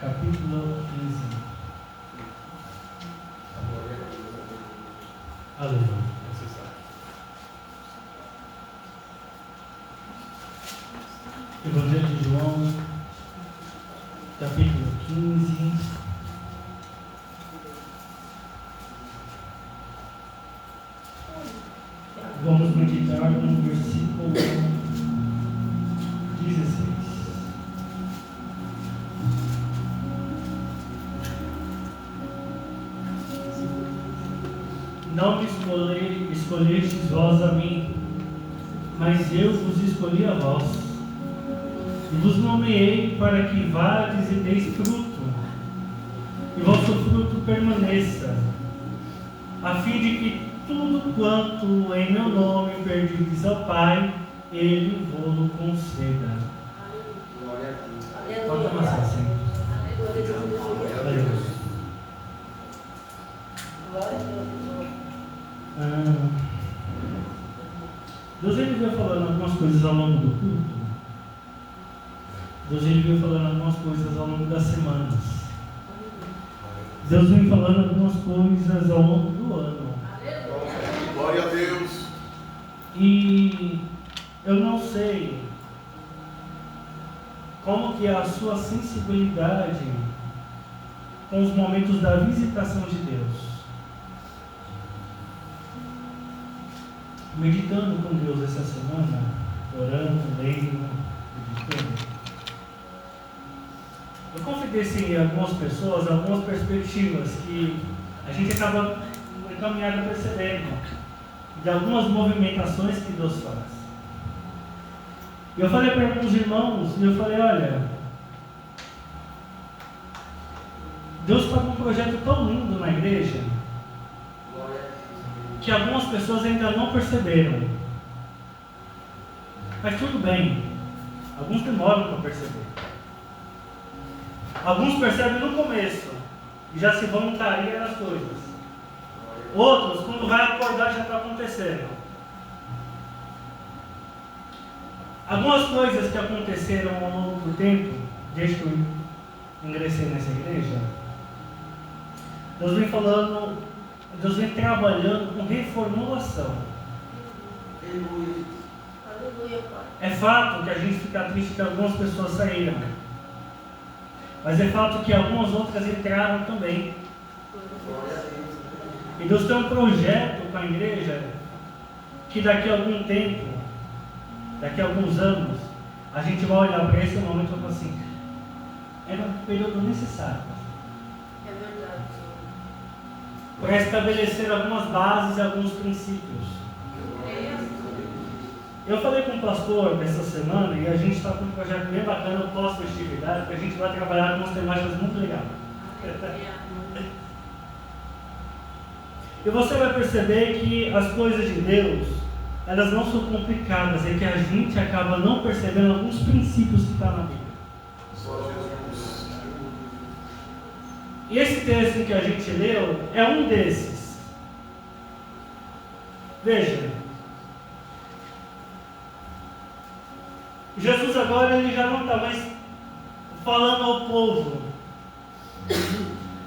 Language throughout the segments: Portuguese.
capítulo 15. Aleluia. Evangelho de João, capítulo 15. Vamos meditar no versículo 16. Não me escolhestes vós a mim, mas eu vos escolhi a vós, e vos nomeei para que vades e deis fruto, e vosso fruto permaneça, a fim de que tudo quanto em meu nome perdides ao Pai, Ele vos conceda. Glória a Deus. Pode tomar seu assento. Aleluia. Deus ele veio falando algumas coisas ao longo do culto. Deus ele veio falando algumas coisas ao longo das semanas. Deus vem falando algumas coisas ao longo do ano. Glória a Deus. E eu não sei como que é a sua sensibilidade com os momentos da visitação de Deus. Meditando com Deus essa semana, orando, lendo, meditando, eu confidenciei em algumas pessoas algumas perspectivas que a gente acaba encaminhado percebendo de algumas movimentações que Deus faz. Eu falei para alguns irmãos, e eu falei, olha, Deus está com um projeto tão lindo na igreja, que algumas pessoas ainda não perceberam. Mas tudo bem, alguns demoram para perceber. Alguns percebem no começo e já se voluntariam nas coisas. Outros, quando vai acordar, já está acontecendo. Algumas coisas que aconteceram ao longo do tempo, desde que eu ingressei nessa igreja, Deus vem falando, Deus vem trabalhando com reformulação. Aleluia, Pai. É fato que a gente fica triste que algumas pessoas saíram, mas é fato que algumas outras entraram também. E Deus tem um projeto com a igreja que daqui a algum tempo, daqui a alguns anos, a gente vai olhar para esse momento e falar assim, era um período necessário É verdade. para estabelecer algumas bases e alguns princípios. Eu falei com o pastor essa semana e a gente está com um projeto bem bacana pós-festividade, que a gente vai trabalhar com umas temáticas muito legais. E você vai perceber que as coisas de Deus, elas não são complicadas, é que a gente acaba não percebendo alguns princípios que estão na Bíblia. Só Jesus. E esse texto que a gente leu é um desses. Veja, Jesus agora ele já não está mais falando ao povo.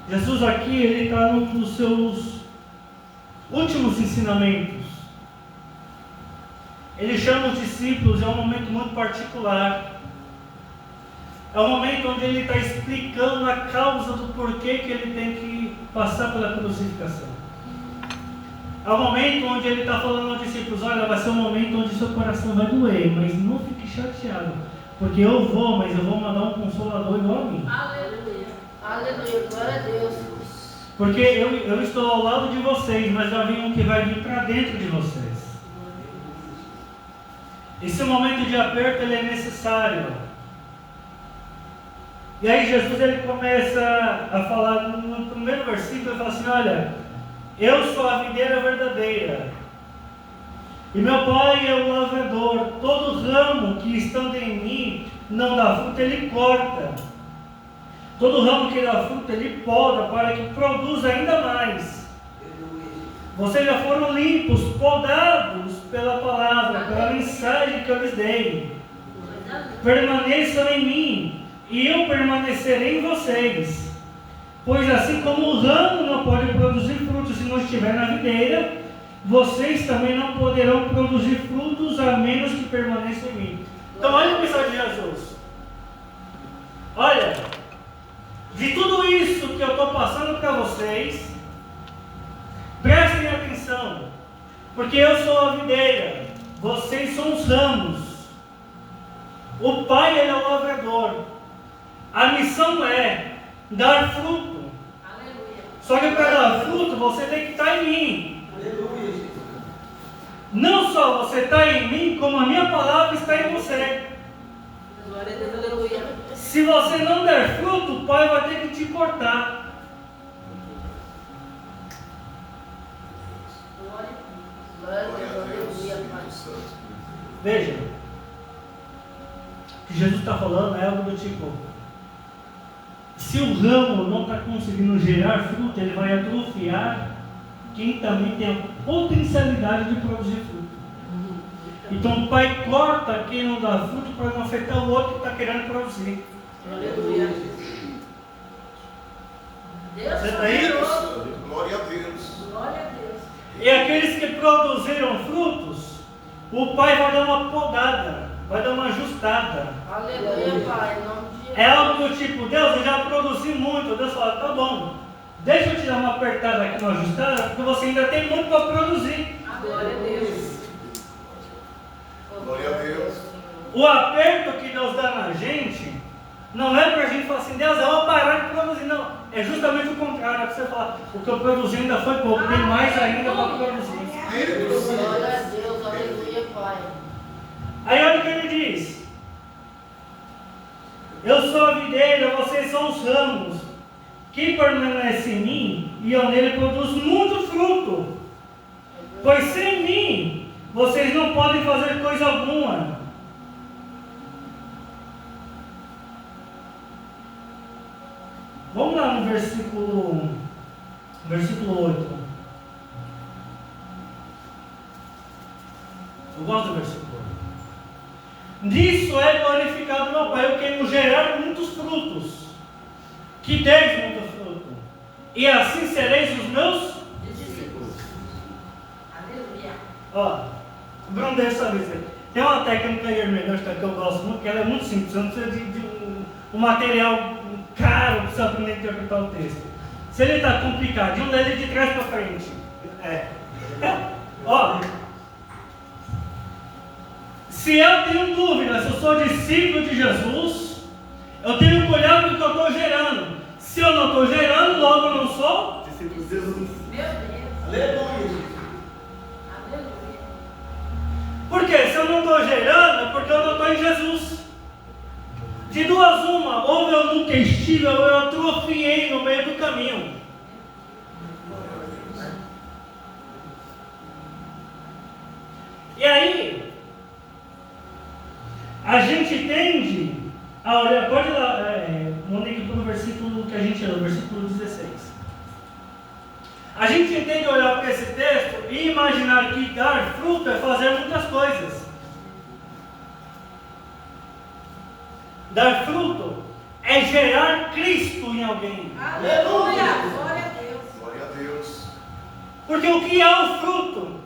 Jesus aqui ele está num dos seus últimos ensinamentos. Ele chama os discípulos, é um momento muito particular. É um momento onde ele está explicando a causa do porquê que ele tem que passar pela crucificação. É um momento onde ele está falando aos discípulos, olha, vai ser um momento onde seu coração vai doer, mas não fique chateado, porque eu vou, mas eu vou mandar um consolador igual a mim. Aleluia. Aleluia. Glória a Deus. Porque eu estou ao lado de vocês, mas vai vir um que vai vir para dentro de vocês. Esse momento de aperto ele é necessário. E aí Jesus ele começa a falar no primeiro versículo, ele fala assim, olha, eu sou a videira verdadeira, e meu Pai é o lavrador. Todo ramo que estando em mim não dá fruto, ele corta. Todo ramo que dá fruto, ele poda, para que produza ainda mais. Vocês já foram limpos, podados pela palavra, pela mensagem que eu lhes dei. Permaneçam em mim, e eu permanecerei em vocês. Pois assim como o ramo não pode produzir frutos se não estiver na videira, vocês também não poderão produzir frutos a menos que permaneçam em mim. Então olha a mensagem de Jesus. Olha, de tudo isso que eu estou passando para vocês, prestem atenção, porque eu sou a videira, vocês são os ramos, o Pai ele é o lavrador, a missão é dar fruto. Aleluia. Só que para dar fruto você tem que estar em mim. Aleluia. Não só você está em mim, como a minha palavra está em você. Glória a Deus, aleluia. Se você não der fruto, o Pai vai ter que te cortar. Glória a Glória a Deus, Deus, aleluia, Pai. Espírito Santo. Veja, o que Jesus está falando é algo do tipo: se o ramo não está conseguindo gerar fruto, ele vai atrofiar quem também tem a potencialidade de produzir fruto. Então o Pai corta quem não dá fruto para não afetar o outro que está querendo produzir. Aleluia. Deus Você é está aí? poderoso. Glória a Deus. Glória a Deus. E aqueles que produziram frutos, o Pai vai dar uma podada, vai dar uma ajustada. Aleluia, Pai. Em nome de Jesus. É algo do tipo: Deus, eu já produzi muito. Deus fala: tá bom, deixa eu te dar uma apertada aqui, uma ajustada, porque você ainda tem muito para produzir. Glória a Deus. Glória a Deus. O aperto que Deus dá na gente não é para a gente falar assim: Deus, eu vou parar de produzir. Não, é justamente o contrário. É para você falar: o que eu produzi ainda foi pouco, tem mais ainda para produzir. Glória a Deus, aleluia, Pai. Aí olha o que ele diz: eu sou a videira, vocês são os ramos. Quem permanece em mim e eu nele produz muito fruto. Pois sem mim vocês não podem fazer coisa alguma. Vamos lá no versículo 8. Eu gosto do versículo 8. Nisso é glorificado meu Pai, eu quero gerar muitos frutos, que deis muito fruto, e assim sereis os meus. Discípulos. Aleluia. Ó, o Bruno deve saber isso aí. Tem uma técnica hermenêutica que eu gosto muito, que ela é muito simples, você não precisa de um material caro para você aprender a interpretar o texto. Se ele está complicadinho, lê ele de trás para frente. Ó, se eu tenho dúvida se eu sou discípulo de Jesus, eu tenho que olhar para o que eu estou gerando. Se eu não estou gerando, logo eu não sou discípulo de Jesus. Meu Deus. Aleluia. Aleluia. Porque se eu não estou gerando, é porque eu não estou em Jesus. De duas uma, ou eu nunca estive, ou eu atrofiei no meio do caminho. E aí, a gente tende a olhar, pode ir lá, Monique, para o versículo que a gente leu, versículo 16. A gente tende a olhar para esse texto e imaginar que dar fruto é fazer muitas coisas. Dar fruto é gerar Cristo em alguém. Aleluia. Glória a Deus. Glória a Deus. Porque o que é o fruto?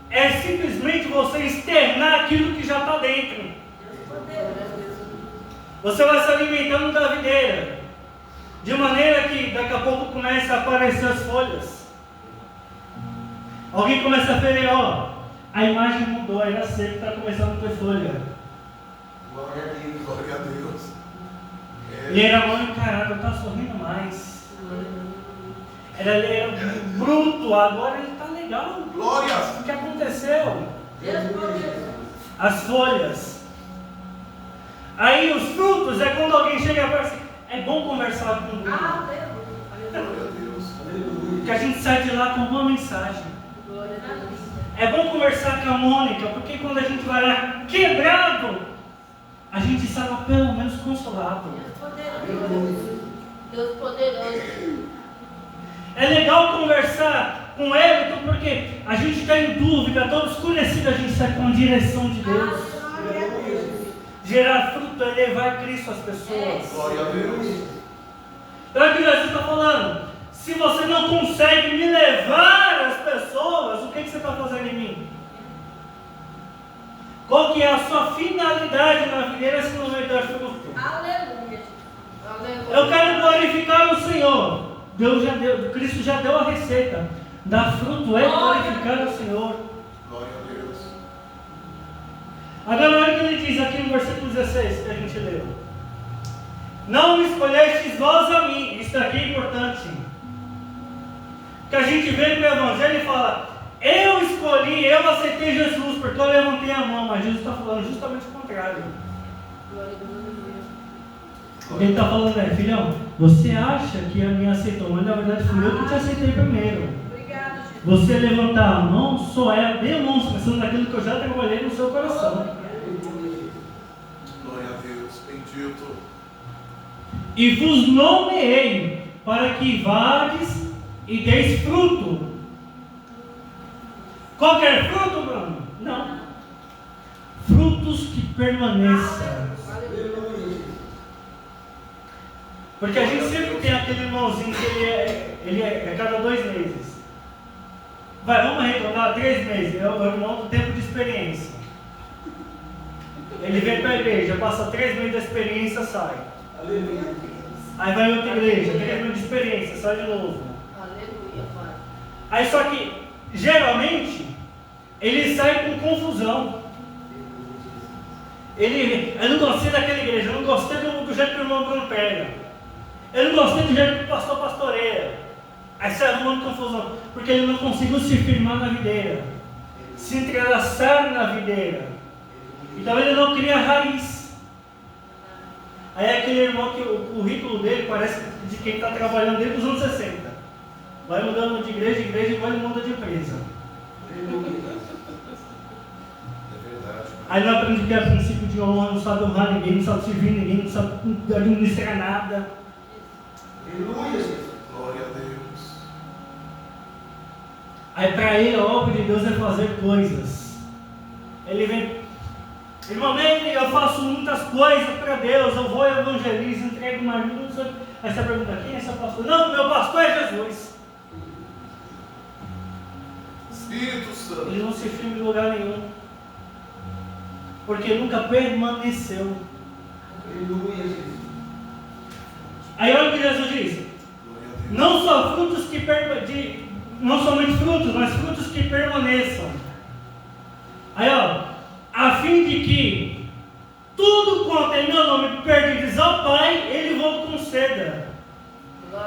É simplesmente você externar aquilo que já está dentro. Deus poderoso. Você vai se alimentando da videira, de maneira que daqui a pouco começa a aparecer as folhas. Alguém começa a ver, ó, a imagem mudou, era seco, está começando a ter folha. Glória a Deus. Glória a Deus. Ele era mal encarado, está sorrindo mais. Ele era bruto, agora ele está legal. Glória. O que aconteceu? Deus poderoso. As folhas. Aí os frutos é quando alguém chega e fala assim: é bom conversar com o Bruno. Aleluia. Glória a Deus. Que a gente sai de lá com uma mensagem. Glória a Deus. É bom conversar com a Mônica, porque quando a gente vai lá quebrado, a gente sai lá pelo menos consolado. Deus poderoso. Deus poderoso. É legal conversar com Everton, porque a gente está em dúvida, todo escurecido, a gente sai com a direção de Deus. gerar fruto é levar Cristo às pessoas. Glória a Deus. Então é o que Jesus está falando. Se você não consegue me levar às pessoas, o que você está fazendo em mim? Qual que é a sua finalidade na videira se não vai dar fruto? Aleluia. Aleluia. Eu quero glorificar o Senhor. Cristo já deu a receita. Dar fruto é glorificar o Senhor. Glória a Deus. Agora olha o que ele diz aqui no versículo 16 que a gente leu. Não me escolhestes vós a mim. Isso daqui é importante. Que a gente vê no Evangelho e fala: eu escolhi, eu aceitei Jesus porque eu levantei a mão. Mas Jesus está falando justamente o contrário. Glória a Deus. O que ele está falando é: filhão, você acha que a minha aceitou, mas na verdade fui eu que te aceitei primeiro. Obrigada, Jesus. Você levantar a mão só é a demonstração daquilo que eu já trabalhei no seu coração. Glória a Deus. Bendito. E vos nomeei para que vades e deis fruto. Qualquer fruto, Bruno? Não. Frutos que permaneçam. Porque a gente sempre tem aquele irmãozinho que ele é cada 2 meses. Vamos arredondar 3 meses. É o irmão do tempo de experiência. Ele vem para a igreja, passa 3 meses da experiência, sai. Aí vai outra igreja, 3 meses de experiência, sai de novo. Aleluia, Pai. Aí só que, geralmente, ele sai com confusão. Eu não gostei daquela igreja, eu não gostei do jeito que o irmão Bruno prega. Eu não gostei do jeito que o pastor pastoreia. Aí sai arrumando confusão, porque ele não conseguiu se firmar na videira, se entrelaçar na videira. Então ele não cria raiz. Aí é aquele irmão que o currículo dele parece de quem está trabalhando desde os anos 60. Vai mudando de igreja em igreja e vai muda de empresa. É verdade. Aí não aprende que é princípio de honra, não sabe honrar ninguém, não sabe servir ninguém, não sabe administrar nada. Glória a Deus. Aí para ele a obra de Deus é fazer coisas. Ele vem, irmão, eu faço muitas coisas para Deus, eu vou evangelizo, entrego marmitas. Aí você pergunta: quem é seu pastor? Não, meu pastor é Jesus. Espírito Santo. Ele não se firma em lugar nenhum, porque nunca permaneceu. Aí olha o que Jesus diz: Glória a Deus. não só frutos não somente frutos, mas frutos que permaneçam. Aí a fim de que tudo quanto em meu nome perdides ao Pai, Ele vos conceda.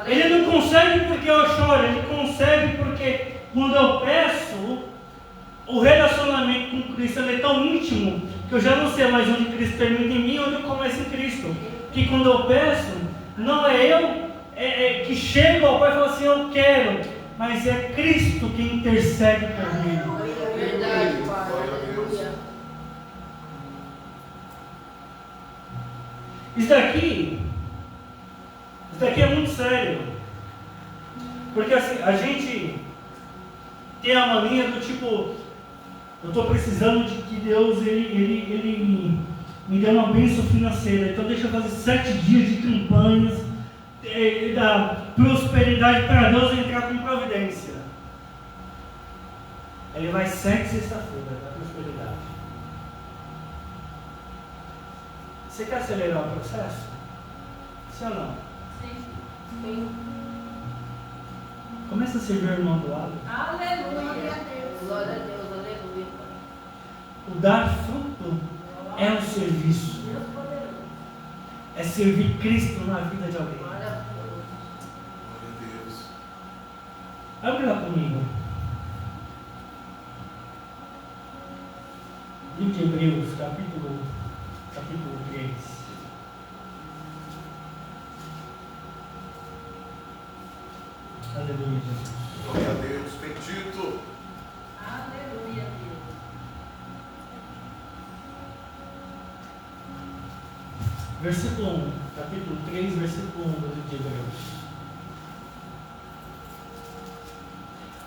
Ele não consegue porque eu choro, Ele consegue porque quando eu peço, o relacionamento com Cristo é tão íntimo que eu já não sei mais onde Cristo termina em mim e onde eu começo em Cristo. Que quando eu peço, não é eu que chego ao Pai e falo assim: eu quero, mas é Cristo que intercede por mim. Verdade, Pai. Glória a Deus. Aleluia. Isso daqui é muito sério. Porque assim, a gente tem a mania do tipo: eu estou precisando de que Deus ele me dê uma bênção financeira, então deixa eu fazer 7 dias de campanhas da prosperidade para Deus entrar com providência. Ele vai 7 sexta-feira da prosperidade. Você quer acelerar o processo? Sim ou não? Sim. Começa a servir o irmão do lado. Aleluia. Glória a Deus. Glória a Deus. Aleluia. O dar fruto é um serviço. Deus poderoso. É servir Cristo na vida de alguém. Maravilhoso. Glória a Deus. Abre lá comigo. Livro de Hebreus, capítulo 3. Aleluia, Jesus. Glória a Deus. Bendito. Aleluia, Deus. Versículo 1, capítulo 3, versículo 1 do livro de Hebreus.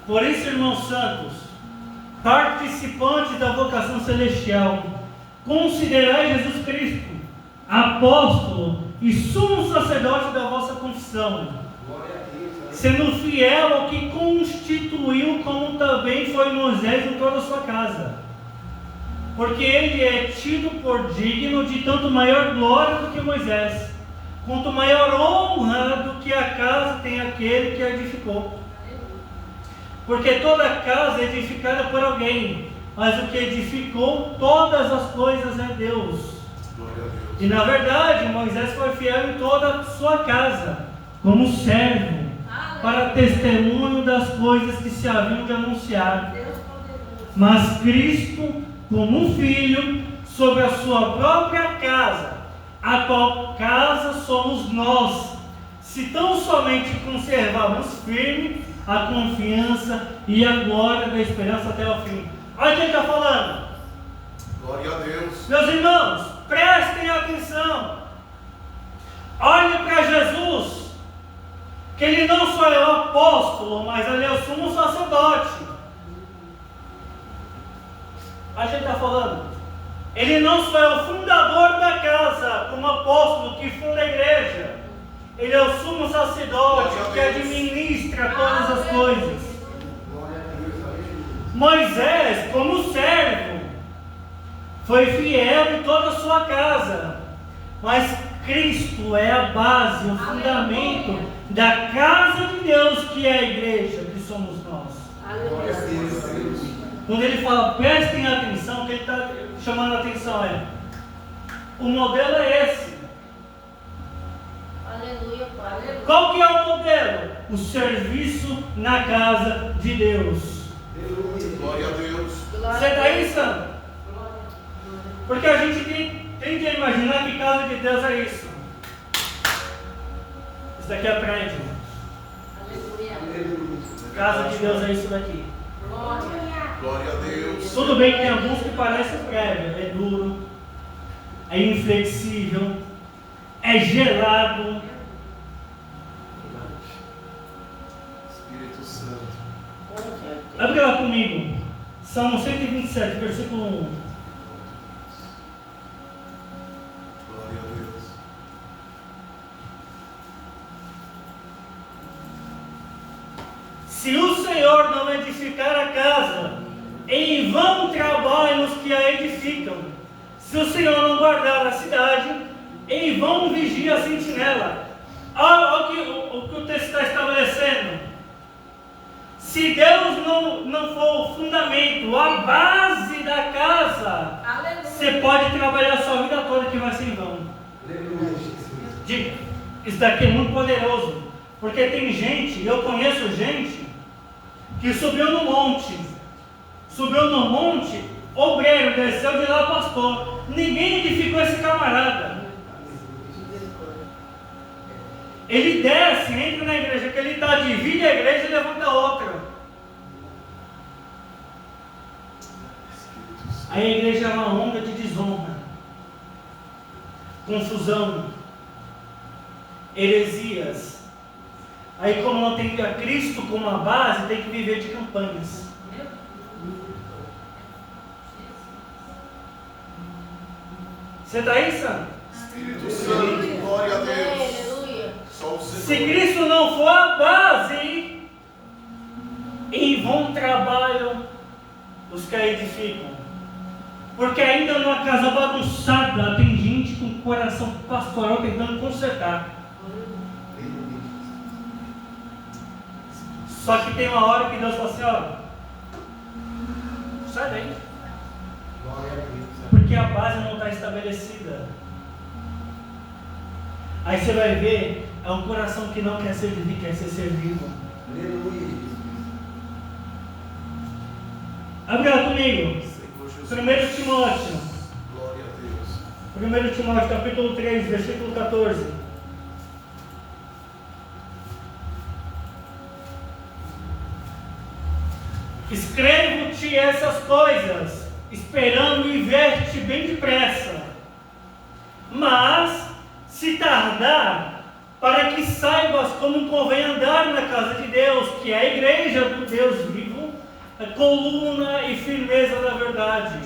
Por isso, irmãos santos, participantes da vocação celestial, considerai Jesus Cristo, apóstolo e sumo sacerdote da vossa confissão, sendo fiel ao que constituiu, como também foi Moisés em toda a sua casa. Porque ele é tido por digno de tanto maior glória do que Moisés, quanto maior honra do que a casa tem aquele que a edificou. Porque toda casa é edificada por alguém, mas o que edificou todas as coisas é Deus. E na verdade, Moisés foi fiel em toda a sua casa, como servo, para testemunho das coisas que se haviam de anunciar. Mas Cristo, como um filho, sobre a sua própria casa, a qual casa somos nós, se tão somente conservarmos firme a confiança e a glória da esperança até o fim. Olha quem está falando. Glória a Deus. Meus irmãos, prestem atenção. Olhe para Jesus, que ele não só é o apóstolo, mas ele é o sumo sacerdote. Olha quem está falando. Ele não só é o fundador da casa, como apóstolo que funda a igreja. Ele é o sumo sacerdote que administra todas as coisas. Moisés, como servo, foi fiel em toda a sua casa. Mas Cristo é a base, o fundamento da casa de Deus, que é a igreja, que somos nós. Quando ele fala, prestem atenção, o que ele está chamando a atenção é: o modelo é esse. Aleluia, Pai. Qual que é o modelo? O serviço na casa de Deus. Glória a Deus. Você está aí, Sam? Porque a gente tende a imaginar que casa de Deus é isso. Isso daqui é prédio. Aleluia. Casa de Deus é isso daqui. Glória a Deus. Tudo bem que tem alguns que parecem prédio. É duro, é inflexível, é gelado. Espírito Santo. Abre lá comigo. Salmo 127, versículo 1. Glória a Deus. Se o Senhor não edificar a casa, em vão trabalham os que a edificam. Se o Senhor não guardar a cidade, em vão vigia a sentinela. Olha o que o texto está estabelecendo. Se Deus não for o fundamento, a base da casa, Aleluia. você pode trabalhar a sua vida toda que vai ser em vão. Diga, isso daqui é muito poderoso. Porque tem gente, eu conheço gente, que subiu no monte, obreiro, desceu de lá pastor. Ninguém edificou esse camarada. Ele desce, entra na igreja, que ele está, divide a igreja e levanta outra. Aí a igreja é uma onda de desonra, confusão, heresias. Aí, como não tem a Cristo como a base, tem que viver de campanhas. Você está aí, Sam? Espírito Santo. Glória a Deus. Aleluia. Só o Se Senhor. Cristo não for a base, em vão trabalham os que a edificam. Porque ainda numa casa bagunçada, tem gente com coração pastoral tentando consertar. Só que tem uma hora que Deus fala assim, ó, sai daí. Porque a base não está estabelecida. Aí você vai ver, é um coração que não quer servir, quer ser servido. Abre lá comigo. Senhor 1 Jesus. Timóteo. Glória a Deus. 1 Timóteo capítulo 3, versículo 14. Escrevo-te essas coisas, esperando e ver-te bem depressa. Mas, se tardar, para que saibas como convém andar na casa de Deus, que é a igreja do Deus vivo, a coluna e firmeza da verdade.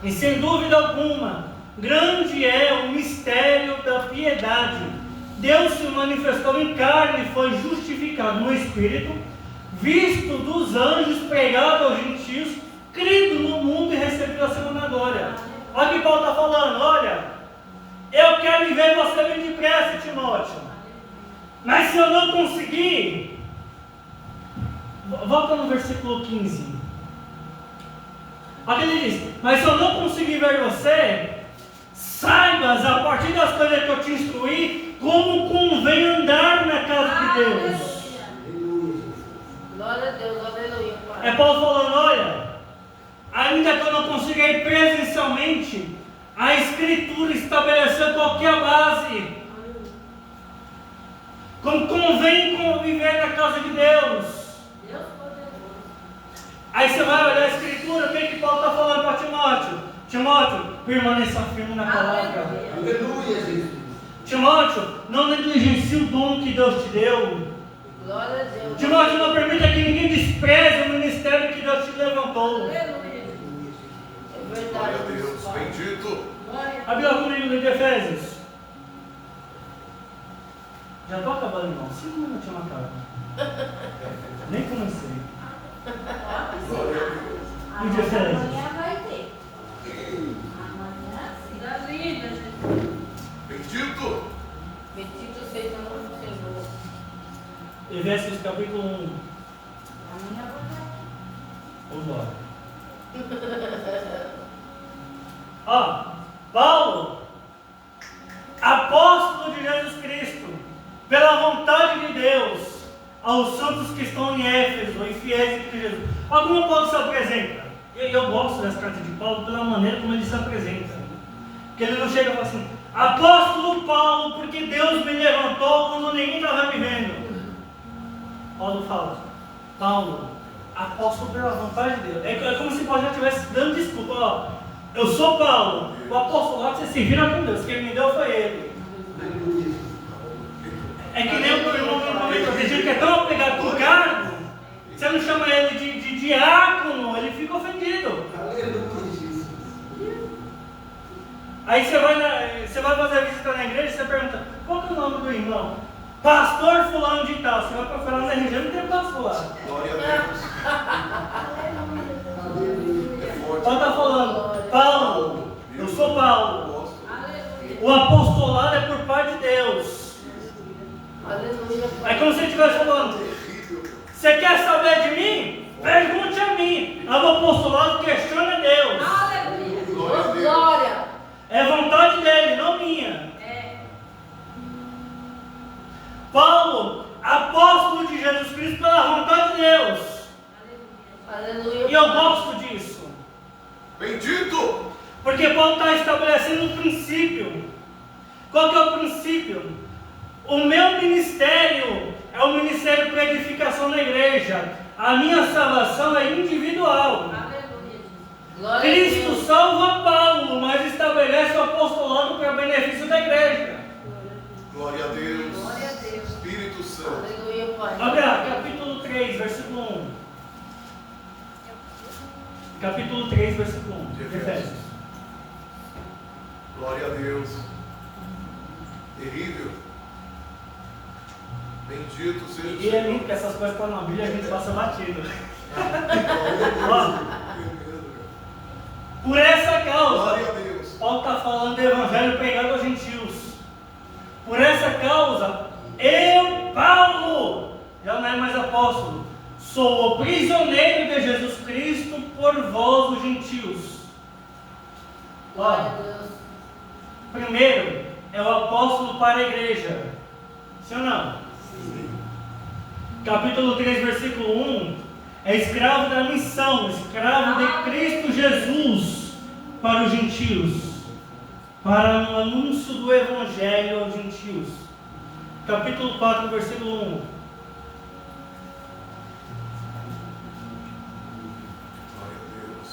E sem dúvida alguma, grande é o mistério da piedade. Deus se manifestou em carne e foi justificado no Espírito, visto dos anjos, pregado aos gentios, crido no mundo e recebido a segunda glória. Olha o que Paulo está falando, olha, eu quero ver você bem depressa, Timóteo, mas se eu não conseguir, volta no versículo 15, aqui ele diz, mas se eu não conseguir ver você, saibas a partir das coisas que eu te instruí, como convém andar na casa de Deus. Glória a Deus, aleluia, Pai. É Paulo falando, olha, ainda que eu não consiga ir presencialmente, a Escritura estabeleceu qual que é a base. Como convém conviver na casa de Deus. Deus poderoso. Aí você vai olhar a Escritura, o que que Paulo está falando para Timóteo? Timóteo, permaneça firme na palavra. Aleluia, Jesus. Timóteo, não negligencie o dom que Deus te deu. Glória a Deus. Timóteo, não permita que ninguém despreze o ministério que Deus te levantou. Aleluia. É verdade. Glória a Deus. Pai. Bendito. Glória a Abre lá comigo no livro de Efésios. Já estou acabando, irmão. 5 minutinhos acaba. Nem comecei. Glória a Deus. Livro de Efésios. Amanhã vai ter. Amanhã sim. Deus. Da vida, Jesus. Bendito. Bendito seja o nome do Senhor. Efésios capítulo 1. Amanhã vai ter. Vamos lá. Ó, Paulo, apóstolo de Jesus Cristo, pela vontade de Deus, aos santos que estão em Éfeso, e fiéis em Cristo Jesus. Olha como Paulo se apresenta. Eu gosto dessa carta de Paulo pela maneira como ele se apresenta. Porque ele não chega e fala assim, apóstolo Paulo, porque Deus me levantou quando ninguém estava me vendo. Paulo fala, Paulo, apóstolo pela vontade de Deus. É como se Paulo já estivesse dando desculpa, ó. Eu sou Paulo, o apostolado você se vira com Deus, quem me deu foi ele. É que nem o irmão que comentou, tem gente que é tão apegado com o cargo, você não chama ele de diácono, ele fica ofendido. Aí você vai fazer a visita na igreja e você pergunta, qual que é o nome do irmão? Pastor fulano de tal. Você vai procurar na região, não tem pastor lá. Glória a Deus. É forte. Paulo está falando, Paulo, eu sou Paulo. Aleluia. O apostolado é por parte de Deus. Aleluia. É como se ele estivesse falando, Terrível. você quer saber de mim? Pergunte a mim. O apostolado questiona Deus. Aleluia. Glória a Deus. Glória. É vontade dele, não minha. É. Paulo, apóstolo de Jesus Cristo pela vontade de Deus. Aleluia. E eu gosto disso. Bendito. Porque Paulo está estabelecendo um princípio. Qual que é o princípio? O meu ministério é um ministério para edificação da igreja. A minha salvação é individual. Aleluia. Glória a Cristo Deus. salva Paulo, mas estabelece o apostolado para benefício da igreja. Glória a Deus. Glória a Deus. Espírito Santo. Aleluia, Pai. Olha lá, capítulo 3, versículo 1. Capítulo 3, versículo 1. De Efésios. Glória a Deus. Terrível. Bendito seja o E é lindo Senhor. que essas coisas estão na Bíblia e a gente passa batido. Glória Por essa causa, a Deus. Paulo está falando do evangelho pregado aos gentios. Por essa causa, eu, Paulo, já não é mais apóstolo, sou o prisioneiro de Jesus Cristo por vós, os gentios. Glória Ó, a Deus. primeiro, é o apóstolo para a igreja. Sim ou não? Capítulo 3, versículo 1, é escravo da missão, escravo de Cristo Jesus para os gentios, para o anúncio do evangelho aos gentios. Capítulo 4, versículo 1. Glória a Deus.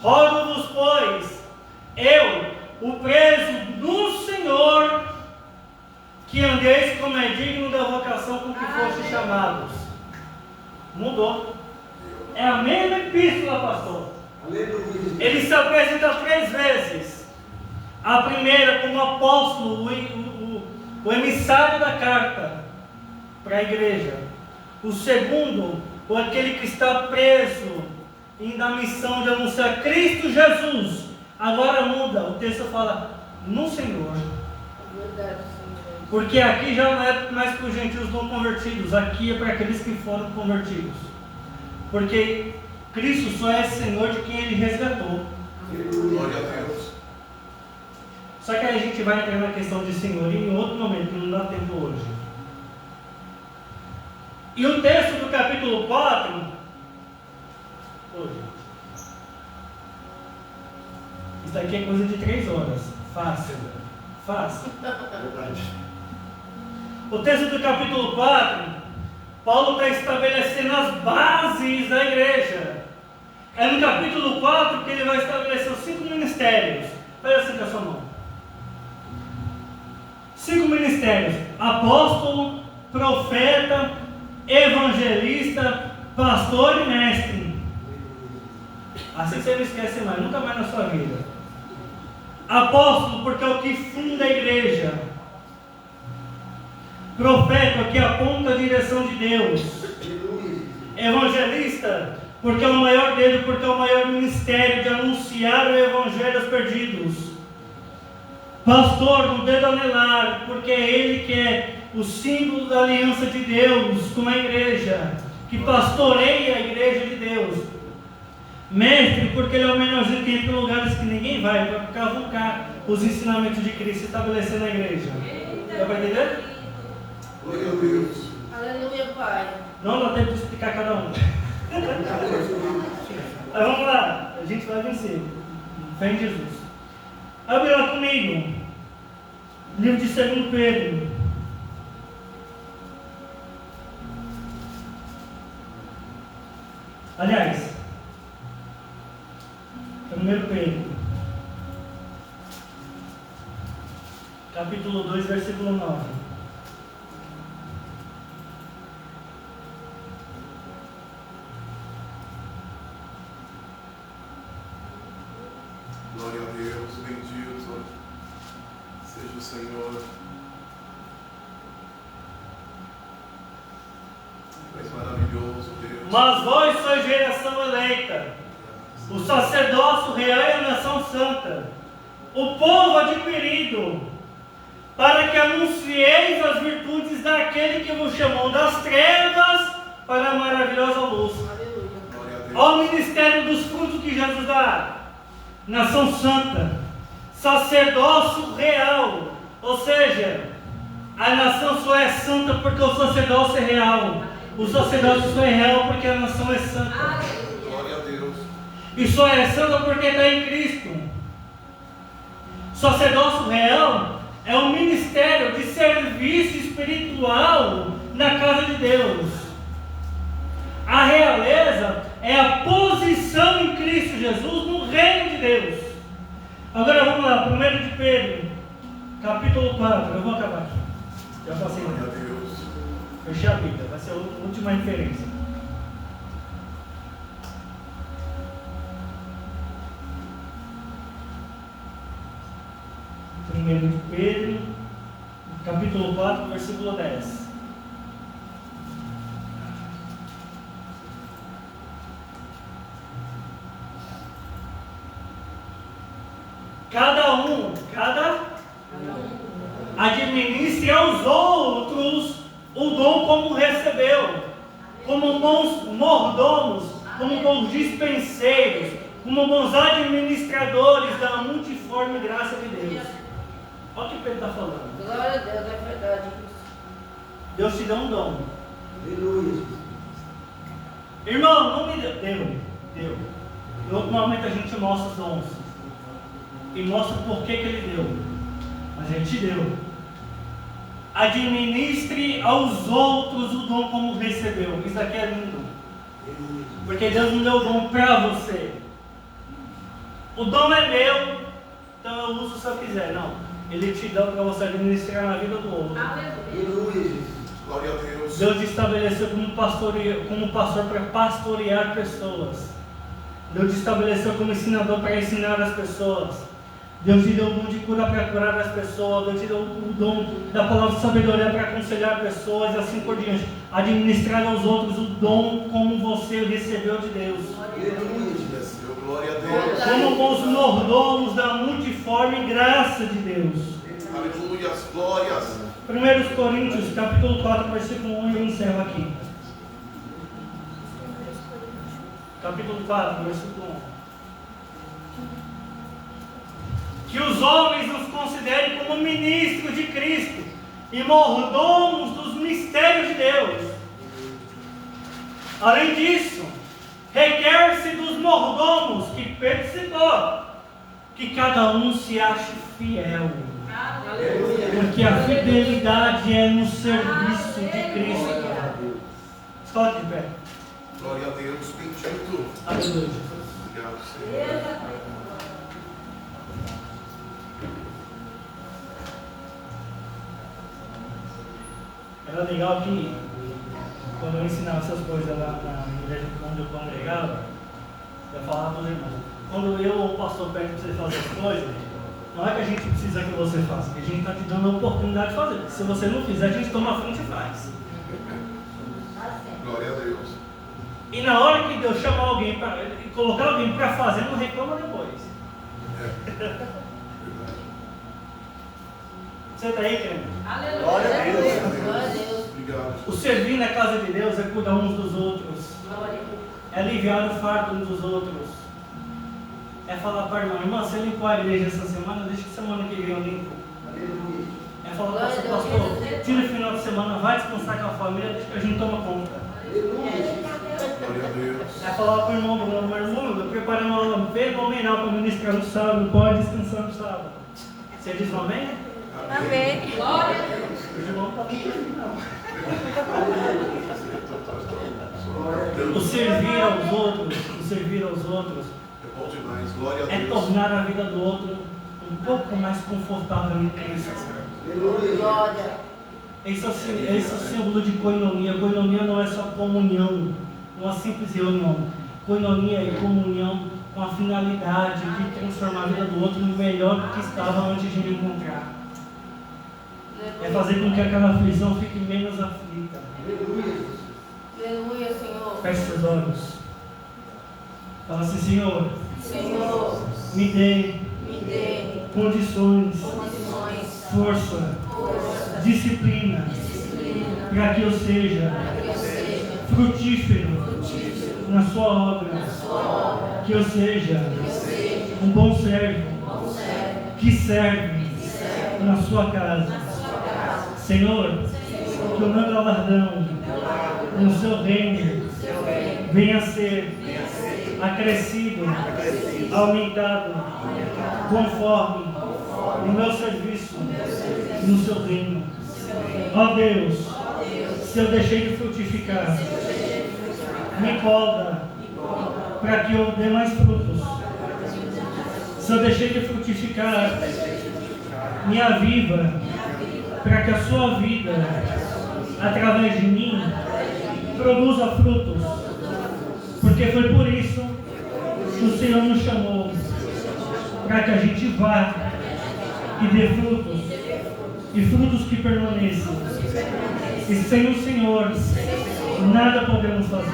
Rogo-vos, pois, eu, o preso do Senhor, que andeis como é digno da vocação com que foste chamados. Mudou. É a mesma epístola, pastor. Ele se apresenta 3 vezes. A primeira como apóstolo, o emissário da carta para a igreja. O segundo, ou aquele que está preso e na missão de anunciar Cristo Jesus. Agora muda, o texto fala no Senhor. Verdade, Senhor. Porque aqui já não é mais para os gentios não convertidos, aqui é para aqueles que foram convertidos. Porque Cristo só é Senhor de quem Ele resgatou. Glória a Deus. Só que aí a gente vai entrar na questão de senhorio em outro momento, que não dá tempo hoje. E o texto do capítulo 4, isso daqui é coisa de 3 horas. Fácil. Fácil. O texto do capítulo 4, Paulo está estabelecendo as bases da igreja. É no capítulo 4 que ele vai estabelecer os 5 ministérios. Olha assim com a sua mão. 5 ministérios: apóstolo, profeta, evangelista, pastor e mestre. Assim você não esquece mais, nunca mais na sua vida. Apóstolo, porque é o que funda a igreja. Profeta, que aponta a direção de Deus. Evangelista, porque é o maior dele, porque é o maior ministério de anunciar o evangelho aos perdidos. Pastor, do dedo anelar, porque é ele que é o símbolo da aliança de Deus com a igreja, que pastoreia a igreja de Deus. Mestre, porque ele é o menorzinho que entra em lugares que ninguém vai, para cavucar os ensinamentos de Cristo estabelecendo a igreja. Dá para entender? Glória a Deus. Aleluia, Pai. Não dá tempo de explicar cada um. Mas vamos lá, a gente vai vencer. Fé em Jesus. Abre lá comigo. Livro de 2 Pedro. Aliás, 1 Pedro. Capítulo 2, versículo 9. Glória a Deus, bendito seja o Senhor. És maravilhoso, Deus. Mas vós sois geração eleita, o sacerdócio real e a nação santa, o povo adquirido, para que anuncieis as virtudes daquele que vos chamou das trevas para a maravilhosa luz. Aleluia. Glória a Deus. Ao ministério dos frutos que Jesus dá, nação santa, sacerdócio real, ou seja, a nação só é santa porque o sacerdócio é real. O sacerdócio só é real porque a nação é santa. Glória a Deus. E só é santa porque está em Cristo. Sacerdócio real é um ministério de serviço espiritual na casa de Deus. A realeza é a posição em Cristo Jesus no reino de Deus. Agora vamos lá, 1 de Pedro, capítulo 4. Eu vou acabar aqui. Já passei. Glória a Deus. Fechei a Bíblia, vai ser a última referência. Primeiro de Pedro, capítulo 4, versículo 10. Cada administre aos outros o dom como recebeu, como bons mordomos, como bons dispenseiros, como bons administradores da multiforme graça de Deus. Olha o que Pedro está falando. Glória a Deus, é verdade. Deus te dá um dom. Irmão, não me deu. Deu. Em outro momento a gente mostra os dons. E mostra por que ele deu. Mas ele te deu. Administre aos outros o dom como recebeu. Isso aqui é lindo. Porque Deus não deu o dom para você. O dom é meu, então eu uso se eu quiser. Não. Ele te dá para você administrar na vida do outro. Glória a Deus. Deus te estabeleceu como pastor para pastorear pessoas. Deus te estabeleceu como ensinador para ensinar as pessoas. Deus te deu o dom de cura para curar as pessoas. Deus te deu o dom da palavra de sabedoria para aconselhar pessoas, assim por diante. Administrar aos outros o dom como você recebeu de Deus. Glória a Deus. Como bons mordomos da multiforme graça de Deus. Aleluia, glórias. 1 Coríntios, capítulo 4, versículo 1, eu encerro aqui. Capítulo 4, versículo 1. Que os homens nos considerem como ministros de Cristo e mordomos dos mistérios de Deus. Além disso, requer-se dos mordomos que Pedro citou, que cada um se ache fiel. Porque a fidelidade é no serviço de Cristo. Escote de pé. Glória a Deus, bendito. Aleluia. Obrigado, Senhor. Era legal que quando eu ensinava essas coisas lá na igreja onde eu congregava, eu falava para os irmãos, quando eu ou o pastor pede para você fazer as coisas, não é que a gente precisa que você faça, que a gente está te dando a oportunidade de fazer. Se você não fizer, a gente toma a frente e faz. Glória a Deus. E na hora que Deus chamar alguém para colocar alguém para fazer, não reclama depois. Verdade. Você está aí, crente? Aleluia. Glória a Deus. Glória a Deus. Obrigado. O servir na casa de Deus é cuidar uns dos outros, é aliviar o fardo uns dos outros, é falar para a irmã, você limpou a igreja essa semana, deixa que semana que vem eu limpo. É falar para o pastor, tira o final de semana, vai descansar com a família, deixa que a gente toma conta. Glória a Deus. É falar para o irmão, meu irmão, eu preparei uma aula fenomenal para ministrar no sábado, pode descansar no sábado. Você diz um amém? Amém. Glória a Deus. O irmão não está bem, não. O servir aos outros É bom demais. Glória a é Deus. tornar a vida do outro um pouco mais confortável em Cristo. Glória. Esse é o símbolo de koinonia. Koinonia não é só comunhão, uma simples reunião. Koinonia é comunhão com a finalidade de transformar a vida do outro no melhor do que estava antes de me encontrar. É fazer com que aquela aflição fique menos aflita. Aleluia, Senhor. Feche seus olhos. Fala assim, Senhor, Senhor, me dê me dê condições, condições, força, força, disciplina, disciplina, para que eu seja para que eu seja frutífero frutífero na sua obra, na sua obra, que eu seja que eu seja um bom servo bom servo, que serve que serve na sua casa. na sua casa. Senhor, que o meu galardão no seu reino venha a ser acrescido, aumentado, conforme o meu serviço no seu reino. Ó Deus, se eu deixei de frutificar, me poda para que eu dê mais frutos. Se eu deixei de frutificar, me aviva para que a sua vida, através de mim, produza frutos. Porque foi por isso que o Senhor nos chamou, para que a gente vá e dê frutos, e frutos que permaneçam. E sem o Senhor, nada podemos fazer.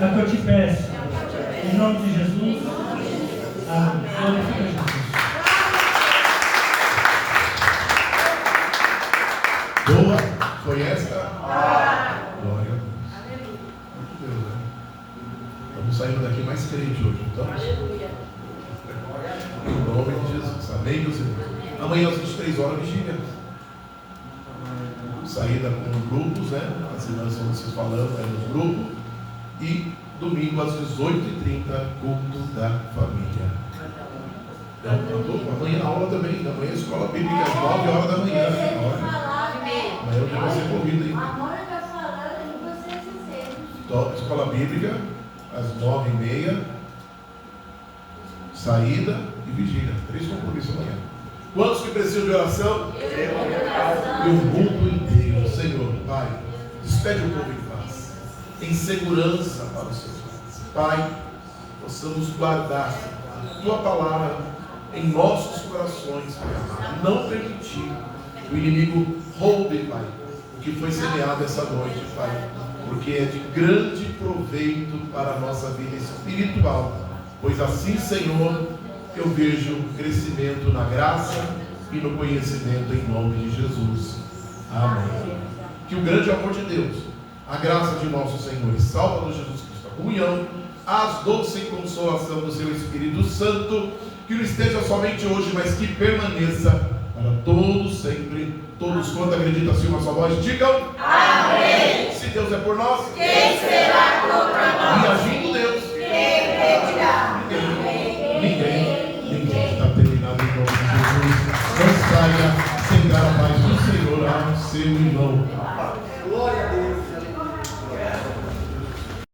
É o que eu te peço. Em nome de Jesus. Amém. Glorifica Jesus. Boa, foi esta? Glória a Deus. Muito Deus, né? Estamos saindo daqui mais crente hoje, então. Em nome de Jesus. Amém, meus irmãos? Amanhã às 23 horas, vigília. Saída com grupos, né? As irmãs vão se falando aí nos grupos. E domingo às 18h30, culto da família. Amanhã a aula também. Amanhã a escola bíblica às 9 horas da manhã. Amanhã eu já vou ser convido aí. A Mônica está falando e você se sente. Então, escola bíblica às 9h30. Saída e vigília. 3 compromissos amanhã. Quantos que precisam de oração? E o mundo inteiro. Senhor, Pai, despede o povo em paz, em segurança para os seus lares. Pai, possamos guardar a Tua palavra em nossos corações, Pai amado. Não permitir que o inimigo roube, Pai, o que foi semeado essa noite, Pai, porque é de grande proveito para a nossa vida espiritual, pois assim, Senhor, eu vejo crescimento na graça e no conhecimento em nome de Jesus. Amém. Que o grande amor de Deus, a graça de nosso Senhor e Salvador Jesus Cristo, a comunhão, as doce consolação do seu Espírito Santo, que não esteja somente hoje, mas que permaneça para todos sempre. Todos quanto acreditam assim uma só voz, digam amém. Se Deus é por nós, Quem será contra nós? e agindo Deus, Quem impedirá? ninguém. Está terminado em nome de Jesus. Não saia sem dar a paz do Senhor ao seu irmão.